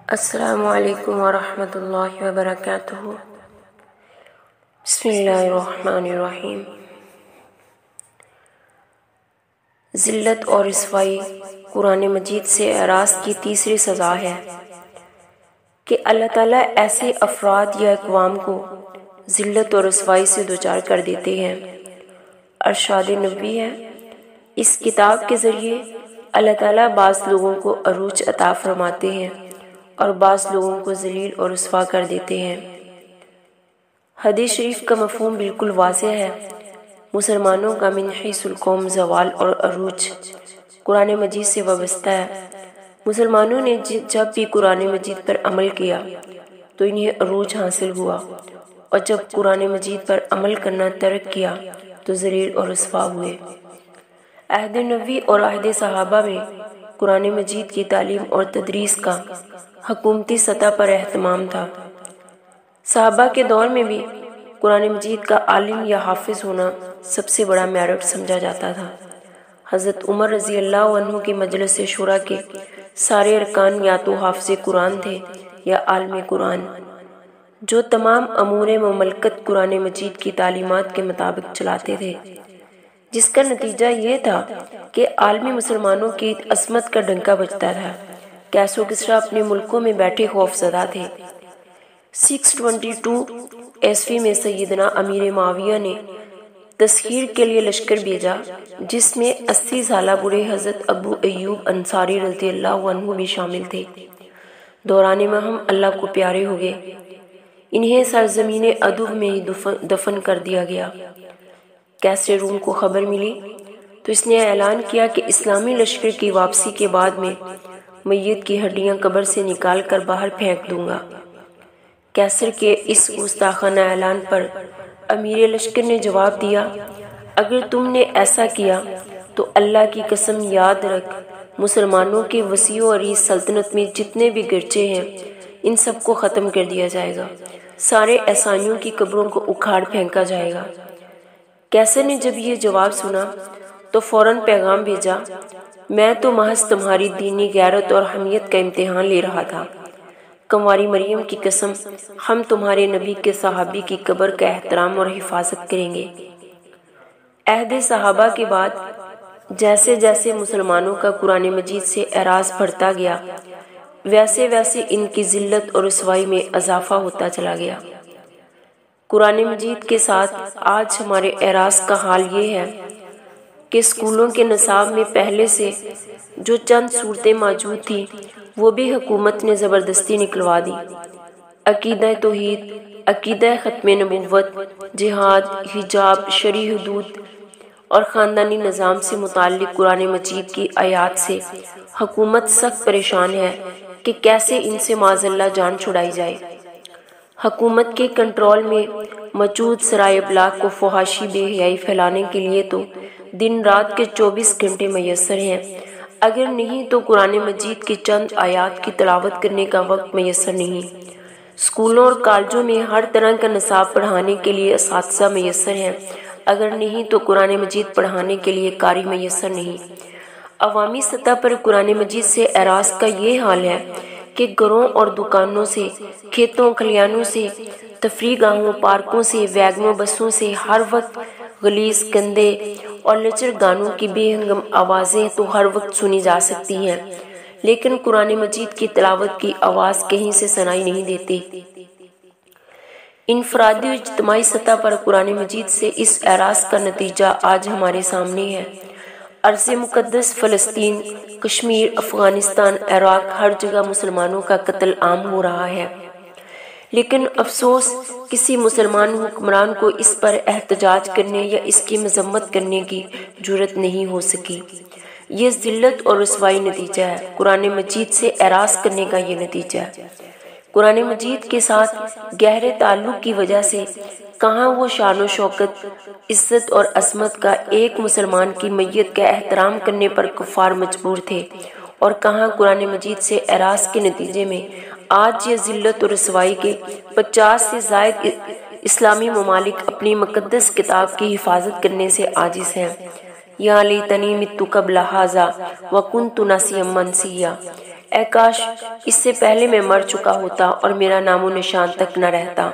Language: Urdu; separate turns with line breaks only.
السلام علیکم ورحمۃ اللہ وبرکاتہ۔ بسم اللہ الرحمن الرحیم۔ ذلت اور رسوائی قرآن مجید سے اعراض کی تیسری سزا ہے کہ اللہ تعالیٰ ایسے افراد یا اقوام کو ذلت اور رسوائی سے دوچار کر دیتے ہیں۔ ارشاد نبوی ہے، اس کتاب کے ذریعے اللہ تعالیٰ بعض لوگوں کو عروج عطا فرماتے ہیں اور بعض لوگوں کو ذلیل اور رسوا کر دیتے ہیں۔ حدیث شریف کا مفہوم بالکل واضح ہے۔ مسلمانوں کا من حیث القوم زوال اور عروج قرآن مجید سے وابستہ ہے۔ مسلمانوں نے جب بھی قرآن مجید پر عمل کیا تو انہیں عروج حاصل ہوا، اور جب قرآن مجید پر عمل کرنا ترک کیا تو ذلیل اور رسوا ہوئے۔ عہد نبوی اور عہد صحابہ میں قرآن مجید کی تعلیم اور تدریس کا حکومتی سطح پر اہتمام تھا۔ صحابہ کے دور میں بھی قرآن مجید کا عالم یا حافظ ہونا سب سے بڑا میرٹ سمجھا جاتا تھا۔ حضرت عمر رضی اللہ عنہ کی مجلس شورا کے سارے ارکان یا تو حافظ قرآن تھے یا عالم قرآن، جو تمام امور مملکت قرآن مجید کی تعلیمات کے مطابق چلاتے تھے، جس کا نتیجہ یہ تھا کہ عالمی مسلمانوں کی عصمت کا ڈنکا بجتا تھا۔ کیس و کسریٰ اپنے ملکوں میں بیٹھے خوف زدہ تھے۔ 622 عیسوی میں سیدنا امیر معاویہ نے تسخیر کے لیے لشکر بھیجا، جس میں 80 سالہ بوڑھے حضرت ابو ایوب انصاری رضی اللہ عنہ بھی شامل تھے۔ دوران مہم اللہ کو پیارے ہو گئے، انہیں سرزمین عدو میں ہی دفن کر دیا گیا۔ کیسر روم کو خبر ملی تو اس نے اعلان کیا کہ اسلامی لشکر کی واپسی کے بعد میں میت کی ہڈیاں قبر سے نکال کر باہر پھینک دوں گا۔ کیسر کے اس گستاخانہ اعلان پر امیر لشکر نے جواب دیا، اگر تم نے ایسا کیا تو اللہ کی قسم یاد رکھ، مسلمانوں کے وسیع و عریض سلطنت میں جتنے بھی گرجے ہیں ان سب کو ختم کر دیا جائے گا، سارے عیسائیوں کی قبروں کو اکھاڑ پھینکا جائے گا۔ کیسر نے جب یہ جواب سنا تو فوراً پیغام بھیجا، میں تو محض تمہاری دینی غیرت اور حمیت کا امتحان لے رہا تھا۔ کنواری مریم کی قسم، ہم تمہارے نبی کے صحابی کی قبر کا احترام اور حفاظت کریں گے۔ عہد صحابہ کے بعد جیسے جیسے مسلمانوں کا قرآن مجید سے اعراض بڑھتا گیا، ویسے ویسے ان کی ذلت اور رسوائی میں اضافہ ہوتا چلا گیا۔ قرآن مجید کے ساتھ آج ہمارے اعراض کا حال یہ ہے کہ اسکولوں کے نصاب میں پہلے سے جو چند صورتیں موجود تھیں وہ بھی حکومت نے زبردستی نکلوا دی۔ عقیدہ توحید، عقیدہ ختم نبوت، جہاد، حجاب، شرعی حدود اور خاندانی نظام سے متعلق قرآن مجید کی آیات سے حکومت سخت پریشان ہے کہ کیسے ان سے معاذ اللہ جان چھڑائی جائے۔ حکومت کے کنٹرول میں موجود سرائے ابلاغ کو فحاشی بے حیائی پھیلانے کے لیے تو دن رات کے 24 گھنٹے میسر ہیں، اگر نہیں تو قرآن مجید کی چند آیات کی تلاوت کرنے کا وقت میسر نہیں۔ اسکولوں اور کالجوں میں ہر طرح کا نصاب پڑھانے کے لیے اساتذہ میسر ہیں، اگر نہیں تو قرآن مجید پڑھانے کے لیے قاری میسر نہیں۔ عوامی سطح پر قرآن مجید سے اعراض کا یہ حال ہے کہ گھروں اور دکانوں سے، کھیتوں کھلیانوں سے، تفریح گاہوں، پارکوں سے، ویگنوں بسوں سے ہر وقت غلیظ، گندے اور لچر گانوں کی بے ہنگم آوازیں تو ہر وقت سنی جا سکتی ہیں، لیکن قرآن مجید کی تلاوت کی آواز کہیں سے سنائی نہیں دیتی۔ انفرادی و اجتماعی سطح پر قرآن مجید سے اس اعراض کا نتیجہ آج ہمارے سامنے ہے۔ ارض مقدس فلسطین، کشمیر، افغانستان، عراق، ہر جگہ مسلمانوں کا قتل عام ہو رہا ہے، لیکن افسوس کسی مسلمان حکمران کو اس پر احتجاج کرنے یا اس کی مذمت کرنے کی جرأت نہیں ہو سکی۔ یہ ذلت اور رسوائی نتیجہ ہے، قرآن مجید سے اعراض کرنے کا یہ نتیجہ ہے۔ قرآن مجید کے ساتھ گہرے تعلق کی وجہ سے کہاں وہ شان و شوکت، عزت اور عظمت کا ایک مسلمان کی میت کا احترام کرنے پر کفار مجبور تھے، اور کہاں قرآن مجید سے اعراض کے نتیجے میں آج یہ ذلت اور رسوائی کے 50 سے زائد اسلامی ممالک اپنی مقدس کتاب کی حفاظت کرنے سے عاجز ہیں۔ یا لیتنی مت قبل ھذا وکنت نسیا منسیا، اے کاش اس سے پہلے میں مر چکا ہوتا اور میرا نام و نشان تک نہ رہتا۔